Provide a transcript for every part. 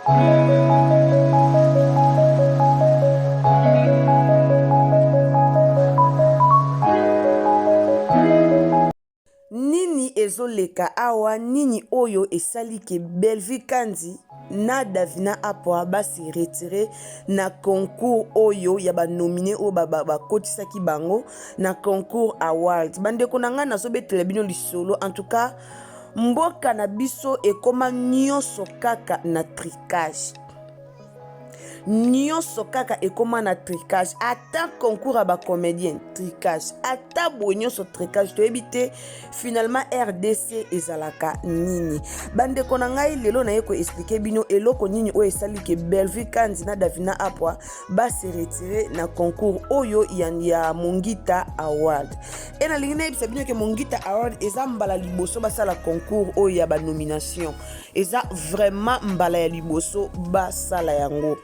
Nini ezoleka awa, nini oyo esali ke Bellevue Kandi na Davina Apwa basi retiré na concours oyo ya ba nominé o ba kotisaki bango na concours award. Bandeko na nga nazobetela bino lisolo, en tout cas mboka na biso ekoma nyonso kaka na tricage. Nyonso kaka ekoma na tricage, ata concours à ba comédien tricage, ata bo nyonso tricage, to ebite finalement RDC ezalaka nini. Bande kona ngai lelo na yeko expliquer bino eloko nini o esali ke Bellevue Kandi na Davina Apwa ba se retirer na concours oyo ya Mongita Award. Et na lingine ebisa bino ke Mongita Award eza mbala liboso basala concours oyo ya ba nomination, eza vraiment mbala ya liboso basala yango.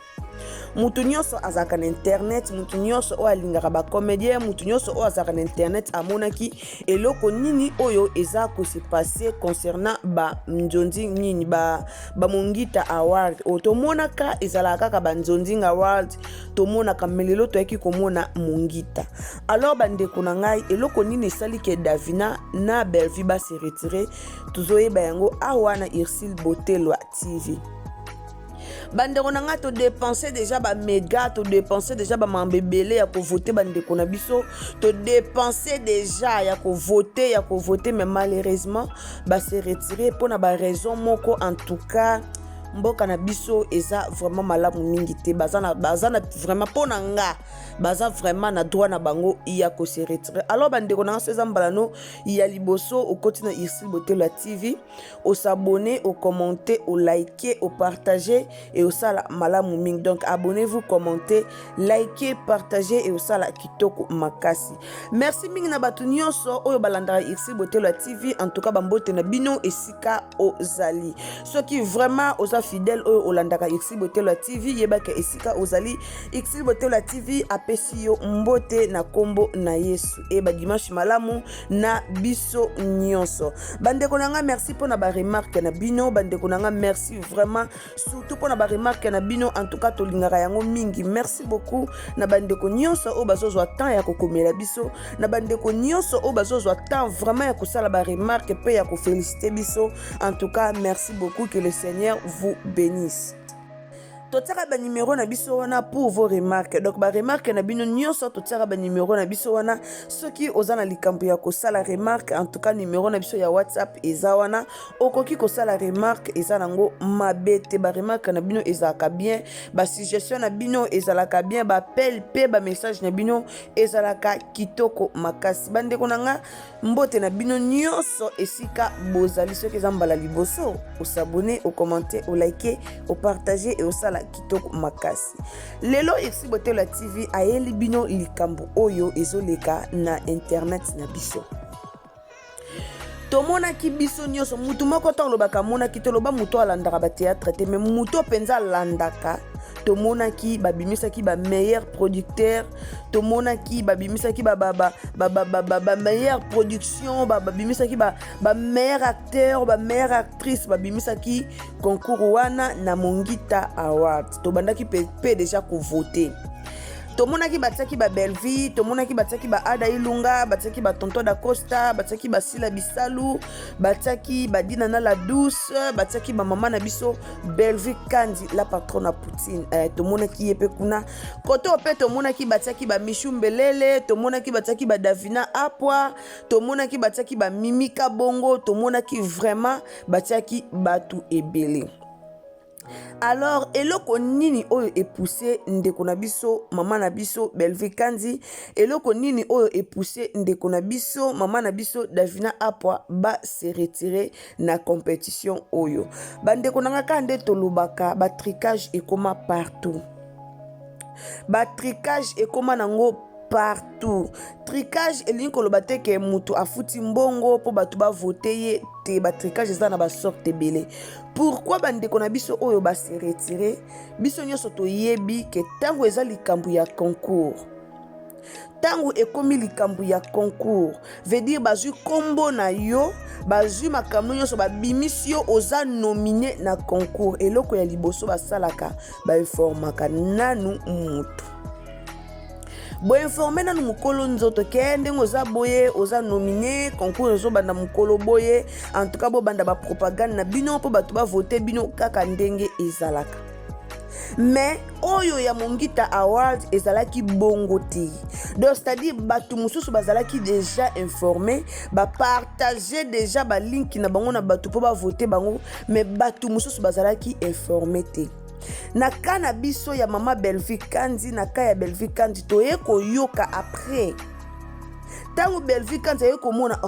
Mutu nyonso azaka na internet, mutu nyonso o alingaka ba comédien, mutu nyonso o azaka na internet amonaki eloko nini oyo eza ko se passer concernant ba nzondi nini ba Mongita Award. O tomonaka ezalaka ka ba nzondi award, tomonaka melelo toyaki komona Mongita. Alors bandeko na ngai eloko nini esali ke Davina na Bellevue ba se retirer, tuzoyeba yango awa na Irsil Botelwa TV. Bandeko na nga to dépenser déjà ba méga, to dépenser déjà ba mambebele ya ko voter bandeko na biso, to dépenser déjà ya ko voter mais malheureusement ba se retirer pour na ba raison moko. En tout cas mboka na biso eza vraiment malamu mingi te, bazana vraiment pona nga baza vraiment na droit na bango ya ko se retirer. Alors bandeko na nga mbalano ya liboso o koti na Irsil Botelwa TV, o s'abonner, o commenter, o liker, o partager et o sala malamu mingi. Donc abonnez-vous, commentez, likez, partagez et o sala kitoko makasi. Merci mingi na batu nyonso oyo balandaka Irsil Botelwa TV. En tout cas bambote na bino esika ozali, soki vraiment oza fidèle oyo olandaka Irsil Botelwa TV, yebaka esika ozali. Irsil Botelwa TV apesi yo mbote na kombo na Yesu. E ba dimanche malamu na biso nyonso. Bandeko na nga merci pour na ba remarque na bino. Bandeko na nga merci vraiment surtout pour na ba remarque na bino. En tout cas tolingaka yango mingi. Merci beaucoup na bandeko nyonso o bazozwa temps ya kokomela biso, na bandeko nyonso o bazozwa temps vraiment ya kosala ba remarque pe ya ko féliciter biso. En tout cas merci beaucoup, que le Seigneur vous bénisse. Totsaka ba numéro na biso wana pour vos remarques. Donc ba remarque na bino nyonso totsaka ba numéro na biso wana, soki ozana likambo ya ko sala remarque. En tout cas numéro na biso ya WhatsApp eza wana, okoki ko sala remarque eza nango mabete. Ba remarque na bino ezalaka bien, ba suggestion na bino ezalaka bien, ba appel pe ba message na bino ezalaka kitoko makasi. Bandeko na nga mbote na bino nyonso esika bozali, soki eza mbala liboso o s'abonner, o commenter, o liker, o partager et o sala kitoko makasi. Lelo Irsil Botelwa TV ayeli bino likambo oyo ezoleka na internet na biso. Tomona ki biso nyonso mutu moko to lobaka mona ki to loba mutu alandaka ba théâtre te, mais mutu penza landaka. Tomona ki babimisa ki ba meilleur producteur, tomona ki babimisa ki ba meilleure production, babimisa ki ba meilleur acteur, ba meilleure actrice, babimisa ki concours wana na Mongita Award. To bandaki pe déjà ko voter. Tomona ki batsaki ba Bellevue, tomona ki batsaki ba Ada Ilunga, batsaki ba Tonton da Costa, batsaki ba Sila Bisalu, batsaki ba Dina na la Douce, batsaki ba mama na biso Bellevue Kandi la patronne à Poutine. Tomona ki yepe kuna koto pe, tomona ki batsaki ba Michou Mbelele, tomona ki batsaki ba Davina Apwa, tomona ki batsaki ba Mimika Bongo, tomona ki vraiment batsaki batu ebele. Alors eloko nini oyo epoussé ndeko na biso mama na biso Bellevue Kandi, eloko nini oyo epoussé ndeko na biso mama na biso Davina Apwa ba se retirer na compétition oyo. Bandeko na nga kande tolobaka ba tricage ekoma partout, ba tricage ekoma nango partout. Tricage elingi koloba te ke mutu afuti mbongo po batu ba voter ye te. Ba tricage eza na ba sorte ebele. Pourquoi bandeko na biso oyo ba se retirer? Biso nyonso toyebi ke tango eza likambo ya concours, tango ekomi likambo ya concours veut dire bazwi kombo na yo bazwi makambo nyonso babimisi yo oza nominé na concours eloko ya liboso basalaka bainformaka nanu mutu boinforme nanu mukolo nzoto ke ndenge oza boye oza nominé concours ezobanda mukolo boye en tout cas bobanda bapropagande na bino mpo bato bavote bino kaka ndenge ezalaka. Mais oyo ya Mongita Award ezalaki bongo te. Donc c'est-à-dire batu mususu bazalaki déjà informé, ba partager déjà ba link na bango na batu po ba voter bango, mais batu mususu bazalaki informé te. Na kana biso ya mama Belvi Kandi na ka ya Belvi Kandi toye ko yoka après. Tango Belvi Kandi aye komona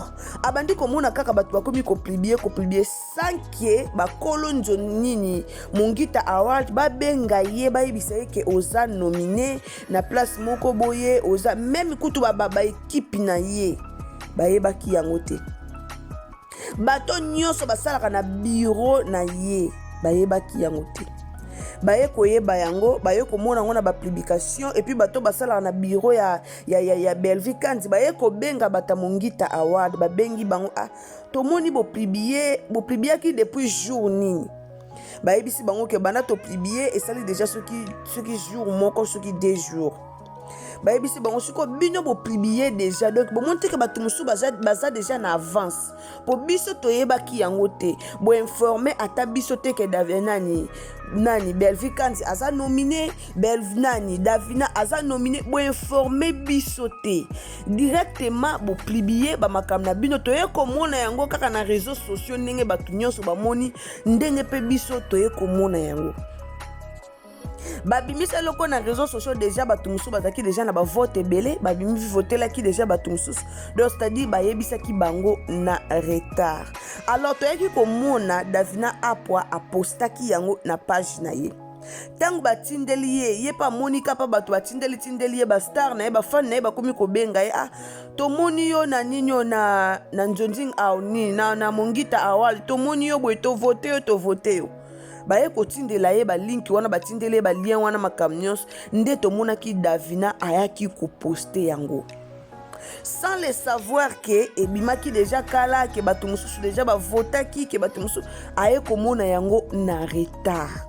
abandi komona kaka batu bakomi ko publier sans que ba kolonzo nini Mongita Award ba benga ye ba yebisa ke oza nominé na place moko boye oza même kutu ba équipe na ye ba yebaki yango te. Bato nyonso basalaka na bureau na ye ba yebaki yango te. Baye koyeba yango baye komona ngona ba publication et puis bato basala na bureau ya Belvi Kandi baye ko benga bata Mongita Award ba bengi bango to moni bo publier ki depuis jour nini baye bisi bango ke bana to publier et ça déjà ce qui jour moko ce qui 2 jours baye bisi bango siko bino bo publier déjà donc bo monter que bato musu baza déjà na avance po biso to yeba ki yango te bo informer ata biso te ke nani Belvi Kandi aza nominé Davina aza nominé bo informer biso te directement bo publier ba makam na bino to ye komona yango kaka na réseaux sociaux ndenge bato nyonso bamoni ndenge pe biso to ye komona yango. Babimisa loko na réseaux sociaux déjà batu musu bazaki déjà na ba vote belé babimi voter la ki déjà batu musu donc c'est-à-dire ba yebisa ki bango na retard. Alors to yaki komona Davina apwa apostaki yango na page na ye. Tango batindeli ye pa Monica pa batu batindeli ye ba star na ye ba fan na ye ba komi ko benga ye to moni yo na ninyo na Njonjing Aoni na Mongita Award to moni yo boy to voter yo baye kotindela ye ba link wana batindele ba lien wana makamnyos nde to monaki Davina ayaki ko poster yango sans le savoir que ebimaki déjà kala ke batu mususu déjà ba votaki ke batu mususu aye komona yango na retard.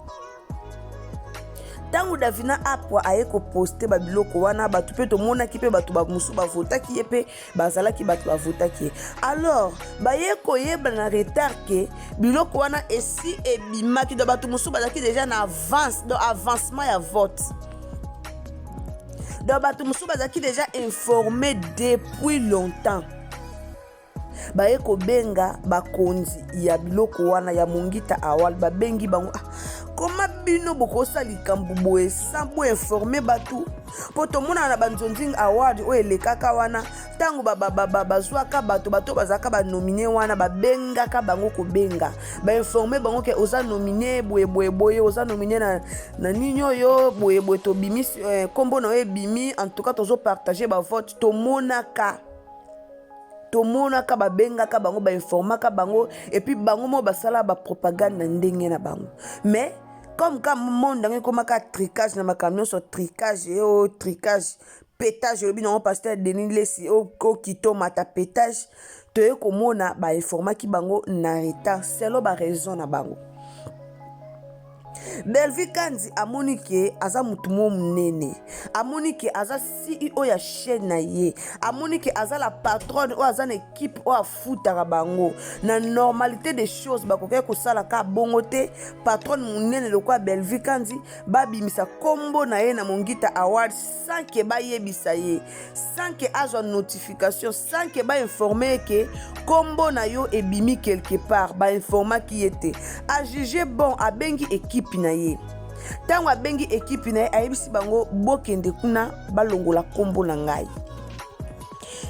Tango Davina apwa aye ko poster ba biloko wana batu pe to monaki pe batu ba musu ba votaki ye pe bazalaki batu ba votaki. Alors baye ko yeba na retard ke biloko wana esi ebimaki do batu musu bazalaki déjà na avance do avancement ya vote. Do batu musu bazalaki déjà informé depuis longtemps. Baye ko benga bakonzi ya biloko wana ya Mongita Award ba bengi bango koma bino bokosa likambu boye sambo informer batu poto mona na Njonjing Award o elekaka wana tango bazwaka bato bazaka ba nominé wana ba benga ka bango ko benga ba informer bango ke oza nominé boye oza nominé na ninyo yo boye to bimi kombo na e bimi en tout cas tozo partager ba vote to monaka ba benga ka bango ba informa ka bango et puis bango mo basala ba propagande na ndenge na bango. Mais comme monde ngé comme ka tricage na makamyo so tricage pétage le bino pasteur Denis Lesi ko kito mata pétage to ye komona ba informa ki bango na retard selo ba raison na bango. Belvi Kandi amonike aza mutumo munene amonike aza CEO ya chaîne na ye amonike aza la patronne ou aza na équipe ou afutaka bango na normalité des choses bakoke ko sala ka bongo te patronne munene lokwa Belvi Kandi babimisa kombo na ye na Mongita Award sans que ba yebisa ye sans que azwa notification sans que ba informer que kombo na yo ebimi quelque part ba informa ki était a juger bon a bengi équipe na ye tango abengi équipe na ye ayebisi bango bokende kuna balongola kombo na ngai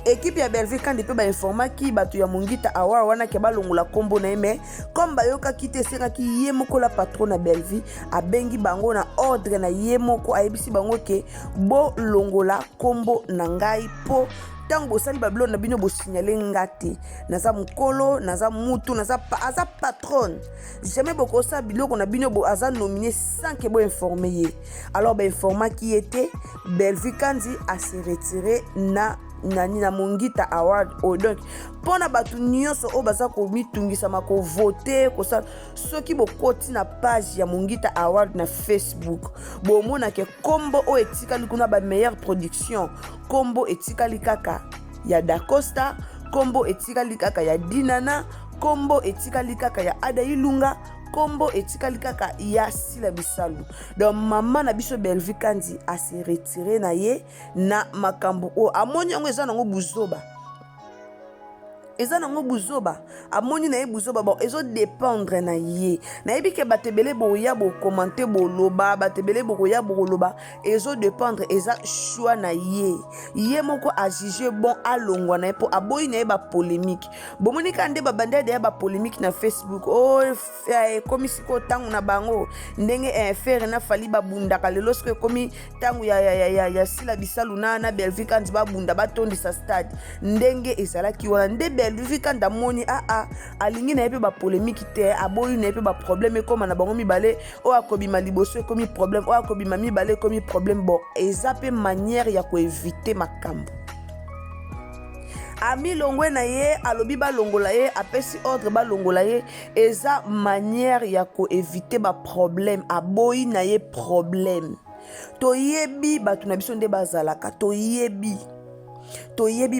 équipe ya Belvi Kandi pe ba informaki bato ya Mongita Award wana ke balongola kombo na ye mais comme bayoka kite sengaki ye moko la patron na Belvi abengi bango na ordre na ye moko ayebisi bango ke bo longola kombo na ngai po tant bosali babilo na bino bosignale ngate naza mukolo naza mutu naza aza patron jamais bokosa biloko na bino bo aza nominé sans que bo informer ye alors ba informa qui était Bellevue Kandi a se retiré na Mongita Award donc pona batu nyonso o baza ko mitungisa mako voter ko sa soki bokoti na page ya Mongita Award na Facebook bo mona ke kombo o etikali kuna ba meilleure production kombo etikali kaka ya Dacosta kombo etikali kaka ya Dinana kombo etikali kaka ya Ada Ilunga kombo etikali kaka ya Sila Bisalu donc maman na biso Bellevue Kandi a se retiré na ye na makambo o amoni yango eza nango buzoba amoni na ye buzoba bon ezo dépendre na ye na yebi ke batebele boya bo commenter bo loba batebele boya bo loba ezo dépendre eza choix na ye moko a juger bon alongwa na po aboyi na ye ba polémique bomoni kande ba bande de ba polémique na Facebook komi siko tangu na bango ndenge faire na fali ba bunda kale lorsque komi tangu ya Sila Bisalu na Bellevue Kandi ba bunda ba tondi sa stade ndenge ezala ki wana nde Bellevue Kandi moni alingi na yepe ba polémique te aboyi na yepe ba problème comme na bango mibale o akobima liboso komi problème o akobima mibale komi problème bon eza pe manière ya ko éviter makambo ami longwe na ye alobi ba longola ye apesi ordre ba longola ye eza manière ya ko éviter ba problème aboyi na ye problème toyebi batu na biso nde bazalaka toyebi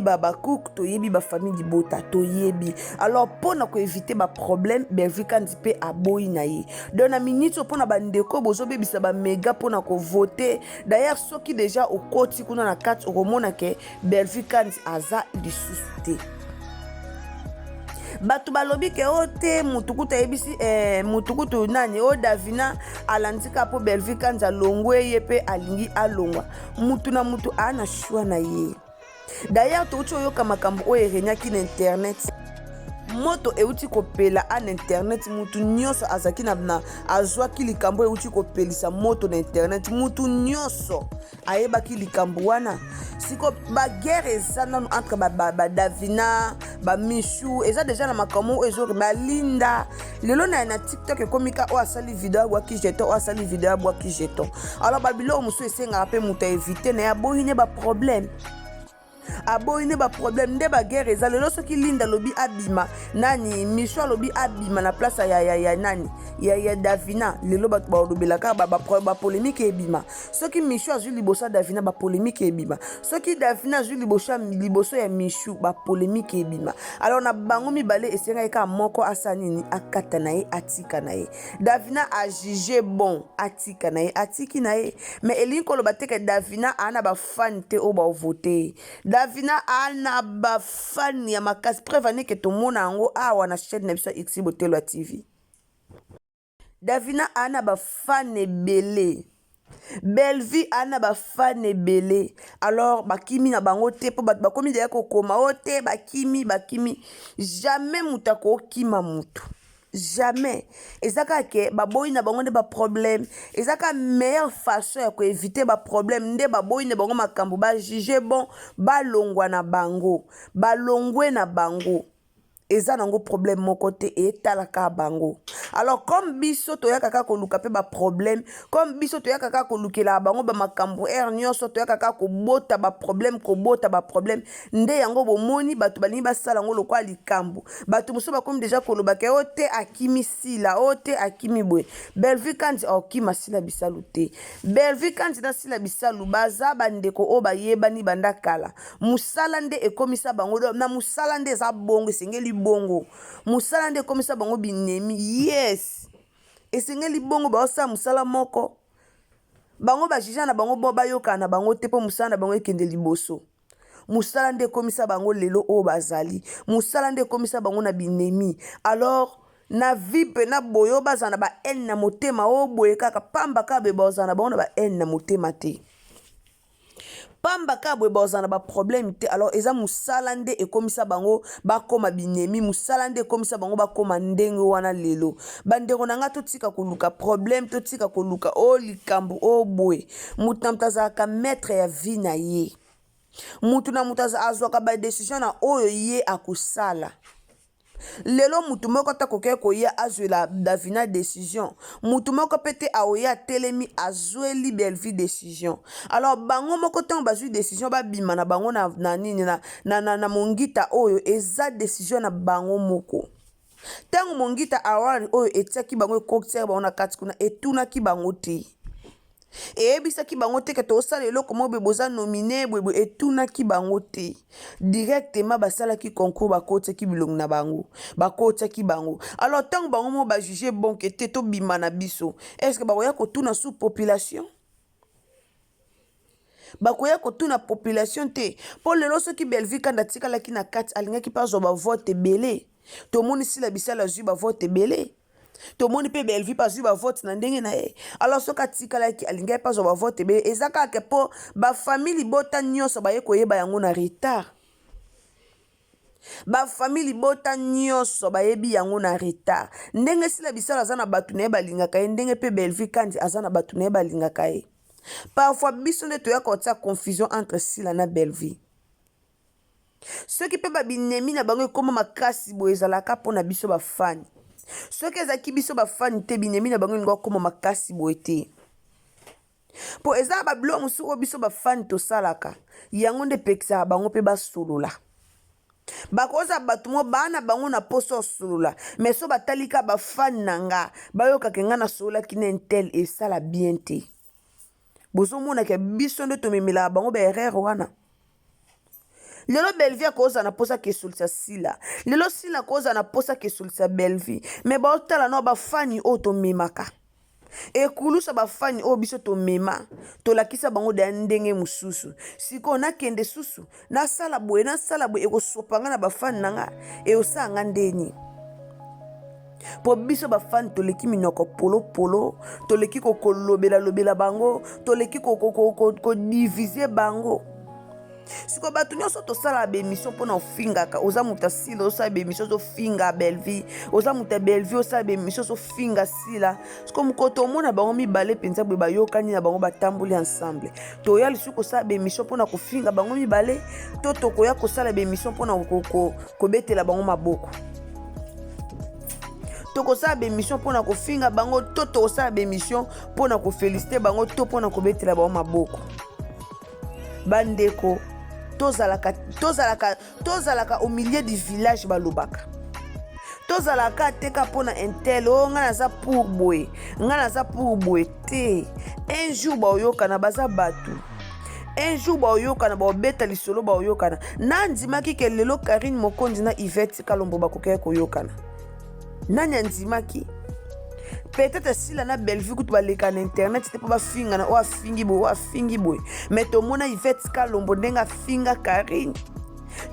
baba cook toyebi ba famille dibota toyebi alors pona ko éviter ba problème Bellevue Kandi pe aboyi na ye donc na minute pona ba ndeko bozo bebisa ba méga pona ko voter d'ailleurs soki déjà au koti kuna na kati okomona ke Bellevue Kandi aza lisusu te batu balobi ke ote mutukuta yebisi mutukutu nani o Davina alandika po Bellevue Kandi alongwe ye pe alingi alongwa mutu na mutu ana choix na ye d'ailleurs touti oyoka makambo oyo erenyaki na internet moto euti kopela an internet mutu nyonso azaki na azwaki likambo euti kopelisa moto na internet mutu nyonso ayebaki likambo wana siko baguerre eza nanu entre Davina Michou eza déjà na makambo ezori balinda lelo na TikTok ekomika o asali video abwaki jeton o asali video abwaki jeton alors babilo mosu esengaka mpe moto éviter na ya boyine ba problème aboyine ba problème nde ba guerre eza lelo soki linda lobi abima nani Michou lobi abima na place ya nani ya Davina lelo ba lobelaka ba polémique ebima soki Michou azui liboso Davina ba polémique ebima soki Davina azui liboso ya Michou ba polémique ebima alors na bango mibale esenga eka moko asanini akata na ye atika na ye Davina a jugé bon atika na ye atiki na ye mais elinko loba teke Davina ana ba fan te o ba voter Davina ana ba fan ya makasi preuve que tout monde yango awa na chaîne na biso X Botelo TV Davina ana ba fan ebele Bellevue ana ba fan ebele alors bakimi na bango te po ba komi de ko koma ote bakimi jamais mutako kima mutu jamais ezaka ke baboyi na bango nde ba problème ezaka meilleure façon ya ko éviter ba problème nde baboyi na bango makambo ba juger bon balongwa na bango balongwe na bango eza nango problème moko te etalaka bango alors comme biso toyaka kaka koluka pe ba problème comme biso toyaka kaka kolukela bango ba makambo nyonso toyaka kaka kobota ba problème nde yango bomoni batu balingi basala ngo lokwa likambo batu moso bakomi déjà koloba ke ote akimi sila ote akimi bwe Bellevue Kandi okima Sila Bisalu te Bellevue Kandi na Sila Bisalu baza bandeko o bayebani banda kala musala nde ekomisa bango na musala nde za bongo esengeli bongo musala nde ekomisa bango binemi yes esengeli bongo baosa musala moko bango bajija na bango bo bayoka na bango te po musala na bango ekende liboso musala nde ekomisa bango lelo o bazali musala nde ekomisa bango na binemi alors na vipe na boyo bazana ba haine na motema o boye kaka pamba kabe bazana bango na ba haine na motema te pamba kabwe bozana ba problème te alors eza musala nde ekomisa bango bakoma binemi musala nde ekomisa bango bakoma ndenge wana lelo bandeko nanga totika koluka problème totika koluka o likambo o boye mutamtazaka maître ya vie na ye mutu na mutu azwaka badecision na oyo ye akusala. Lelo mutu moko ta koke koya azwela Davina décision. Mutu moko pete aoya telemi azweli Belleville décision. Alors bango moko tango bazwi décision ba bima na bango na nini na mongita oyo eza décision na bango moko. Tango mongita awari oyo etiaki bango cocktail bango na kati kuna etunaki bango te. Ebisaki bango te ke tosala eloko mo boza nominé bwe etunaki bango te. Directement basalaki concours bakotaki bilongo na bango. Bakotaki bango. Alors tango bango mo ba juger bon ke te to bima na biso. Est-ce que bakoya kotuna sous population? Bakoya kotuna population te. Po lelo soki Belleville kanda tikalaki na kati alingaki pa zo ba vote belé. To moni si la bisala zui ba vote belé. To moni pe Belleville pas zui ba vote na ndenge na e. Alors soka tikalaki alingaki pa zo ba vote belé. Ezaka ke po ba famille bota nyonso ba ye koyeba yango na retard. Ba famille bota nyonso ba yebi yango na retard. Ndenge si la bisala azana batu na ye balingaka ye ndenge pe Belleville kandi azana batu na ye balingaka ye. Parfois biso nde toya kotia confusion entre Sila na Belleville. Ceux qui peuvent binemi na bango ekoma makasi bo ezalaka pona biso ba fan. Ceux qui ezaki biso ba fan te binemi na bango ngo koma makasi bo ete. Po eza ba blo musuko biso ba fan to salaka. Yango nde pekisa bango pe ba solola. Bakoza batu mo bana bango na poso solola. Mais so batalika ba fan nanga bayoka kenga na solola kinentel et ça la bien te. Bozo mona ke biso nde tomemela bango ba erreur wana. Lelo Belleville koza na posa ke sulisa Sila. Lelo Sila koza na posa ke sulisa Belleville. Mais ba otala no ba fani o to memaka. E kulusa ba fani o biso to mema. To lakisa bango de ndenge mususu. Siko na kende susu. Na sala boe e ko sopanga na ba fani nanga. E osanga ndeni. Po biso ba fan toleki minoko polo toleki ko lobela bango toleki ko diviser bango. Siko batu nyonso tosala ba émission pona ofingaka oza muta Sila osala ba émission so finga Belleville oza muta Belleville osala ba émission so finga Sila. Siko mukoto mona bango mibale penza bwe bayokani na bango batambuli ensemble. Toya lisuko osala ba émission pona kofinga bango mibale to tokoya kosala ba émission pona ko betela bango maboko. Toko sa be mission pona ko finga bango toto sa be mission pona ko féliciter bango to pona ko betela bango maboko. Bandeko tozalaka au milieu du village balobaka. Tozalaka teka pona intel o ngana za pour boy te. Un jour ba oyoka na baza batu. Un jour ba oyoka na ba beta lisolo ba oyoka na. Nandimaki ke lelo Karine Mokonzi na Yvette Kalombo bakoke ko yokana. Nani andimaki? Peut-être Sila na Belleville kutu baleka na internet te po ba finga na o fingi boy. Mais to mona Yvette Kalombo ndenga finga Karine.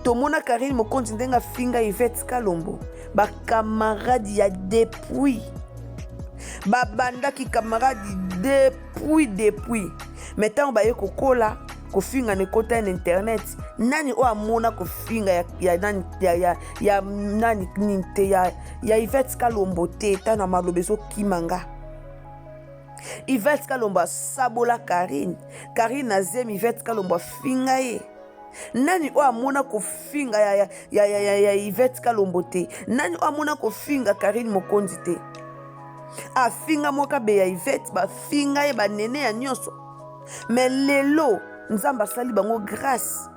To mona Karine Mokonzi ndenga finga Yvette Kalombo. Ba camarade ya depuis. Ba banda ki camarade depuis. Mais tant ba ye kokola kofinga ne kota na internet nani o amona kofinga ya nani ninte ya Yvette Kalombo te tana malobezo kimanga. Yvette Kalombo sabola Karine azemi Yvette Kalombo finga ye. Nani o amona kofinga ya Yvette Kalombo te nani o amona kofinga Karine Mokonzi te. Afinga moka be ya Yvette ba finga ye ba nene ya nyonso. Mais lelo Nzamba sali bango grâce.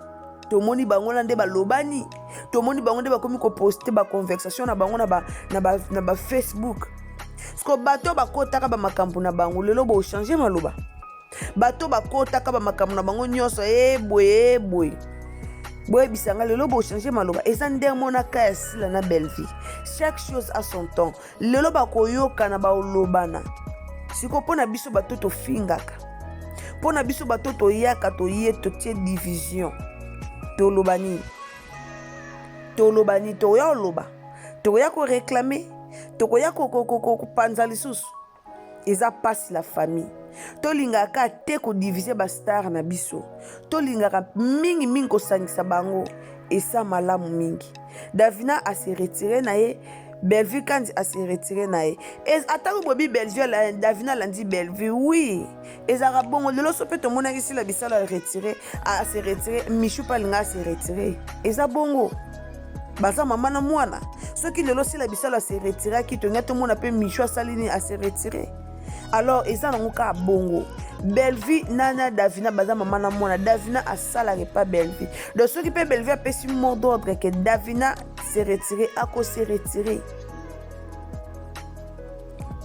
Tomoni bango lande ba lobani. Tomoni bango nde ba komi ko poster ba conversation na bango na ba Facebook. Sko bato ba kotaka ba makambu na bango lelo bo changer maloba. Bato ba kotaka ba makambu na bango nyonso boy. Boy bisanga lelo bo changer maloba. Eza nde mona ka Sila na Belleville. Chaque chose a son temps. Lelo ba koyoka na ba olobana. Siko pona biso bato to fingaka. Pona biso bato to yaka to ye to tie division. Tolobani to ya loba. To ya ko réclamer, to ya ko panza lisusu. Eza passe la famille. To lingaka te ko diviser ba star na biso. To lingaka mingi ko sangisa bango esa malamu mingi. Davina a se retiré na ye Bellevue quand a se retiré na ye. Et atako bobi Bellevue la Davina landi Bellevue oui. Ezara bongo lelo so pe to mona ici la bisala retiré a se retiré Michou palinga se retiré. Eza bongo. Baza mama na mwana. Soki lelo si la bisala se retiré ki to ngato mona pe Michou salini a se retiré. Alors eza nangoka bongo. Bellevue nana Davina baza mama na mwana. Davina a salari pas Bellevue. Donc ceux qui peut Bellevue a péci mot d'ordre que Davina se retiré à cause se retiré.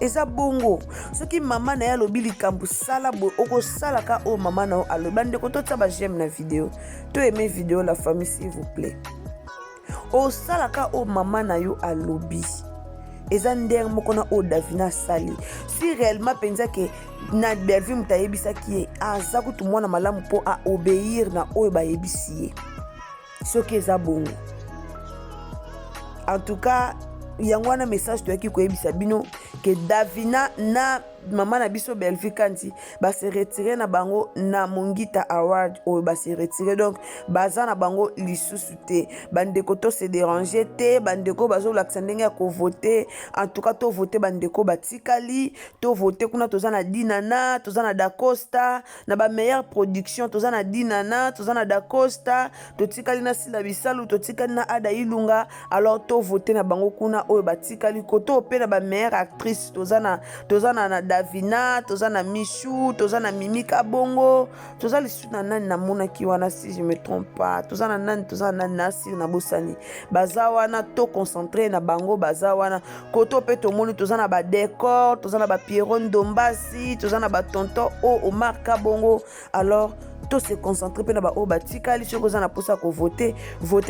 Eza bongo. Soki mama na ya lobi likambu sala bo oko sala ka o mama na o alo bande ko to taba j'aime na vidéo. To aimer vidéo la famille s'il vous plaît. O sala ka o mama na yo alobi. Eza ndenge moko na o Davina sali. Si réellement penza ke na Bellevue mutayebisa ki aza kutu mwana malamu po a obéir na o ba yebisi. Soki eza bongo. En tout cas, il y a un message qui est bino que Davina na maman na biso Bellevue kanti ba se retirer na bango na Mongita Award ou ba se retirer donc baza na bango lisusu te bandeko to se déranger te bandeko bazo laksa ndenge ya ko voter en tout cas to voter bandeko batikali to voter kuna tozana Dinana tozana Dacosta na ba meilleure production tozana Dinana tozana Dacosta to tikali na Sila Bisalu to tikali na Ada Ilunga alors to voter na bango kuna o batikali koto pe na ba meilleure actrice tozana na Davina, tozana Michou, tozana Mimika Bongo, tozana lisuna nani na mona ki wana si je me trompe pas, tozana nani Nasir na Bosani. Baza wana to concentré na bango baza wana koto pe to moni tozana ba décor, tozana ba Pierron Dombasi, tozana ba tonton o Omar Kabongo. Alors to se concentrer pe na ba o batikali choko za na posa ko voter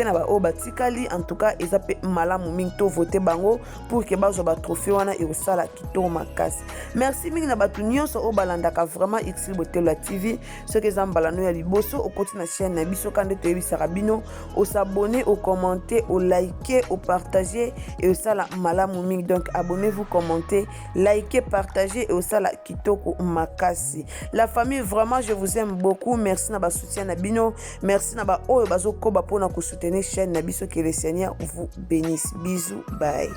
na ba o batikali en tout cas ezape malamu mingi to voter bango pour que bazo ba trophée wana e osala kitoko makasi. Merci mingi na batu nyonso o balandaka vraiment Xl Botelo TV ce que zambala no ya liboso o continue na chaîne na biso kande to yebisaka bino o s'abonner o commenter o liker o partager et osala malamu mingi donc abonnez-vous commentez likez partagez et osala kitoko makasi. La famille vraiment je vous aime beaucoup. Merci na ba soutien na bino. Merci na ba oyo bazo koba pona ko soutenir chaîne na biso que le Seigneur vous bénisse. Bisous, bye.